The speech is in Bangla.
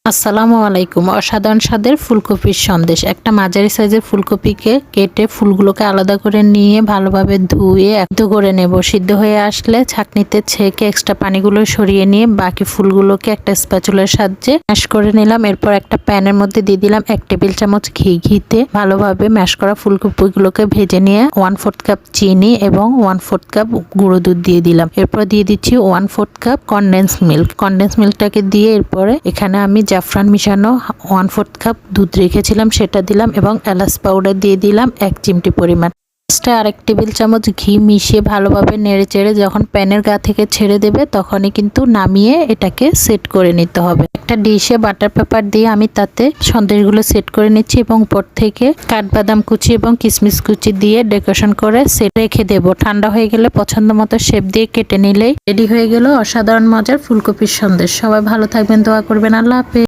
আসসালামু আলাইকুম। অসাধারণ স্বাদের ফুলকপির সন্দেশ। একটা মাঝারি সাইজের ফুলকপিকে কেটে ফুলগুলোকে আলাদা করে নিয়ে ভালোভাবে ধুয়ে সিদ্ধ করে নেব। সিদ্ধ হয়ে আসলে ছাঁকনিতে ছেঁকে এক্সট্রা পানিগুলো সরিয়ে নিয়ে বাকি ফুলগুলোকে একটা স্প্যাচুলার সাহায্যে ম্যাশ করে নিলাম। এরপর একটা প্যানের মধ্যে দিয়ে দিলাম 1 টেবিল চামচ ঘি। ঘিতে ভালোভাবে ম্যাশ করা ফুলকপিগুলোকে ভেজে নিয়ে 1/4 কাপ চিনি এবং 1/4 কাপ গুঁড়ো দুধ দিয়ে দিলাম। এরপর দিয়ে দিচ্ছি 1/4 কাপ কনডেন্স মিল্ক। কনডেন্স মিল্কটাকে দিয়ে এরপরে এখানে আমি জাফরান মিশানো 1/4 কাপ দুধ রেখেছিলাম সেটা দিলাম এবং এলাচ পাউডার দিয়ে দিলাম 1 চিমটি পরিমাণ। আরেক টেবিল চামচ ঘি মিশিয়ে ভালোভাবে নেড়ে চেড়ে যখন প্যানের গা থেকে ছেড়ে দেবে তখনই কিন্তু নামিয়ে এটাকে সেট করে নিতে হবে। একটা ডিশে বাটার পেপার দিয়ে আমি তাতে সন্দেশগুলো সেট করে নিচ্ছি এবং উপর থেকে কাঠবাদাম কুচি এবং কিশমিশ কুচি দিয়ে ডেকোরেশন করে সেট রেখে দেব। ঠান্ডা হয়ে গেলে পছন্দ মতো শেপ দিয়ে কেটে নিলেই রেডি হয়ে গেল অসাধারণ মজার ফুলকপির সন্দেশ। সবাই ভালো থাকবেন, দোয়া করবেন। আল্লাহ হাফেজ।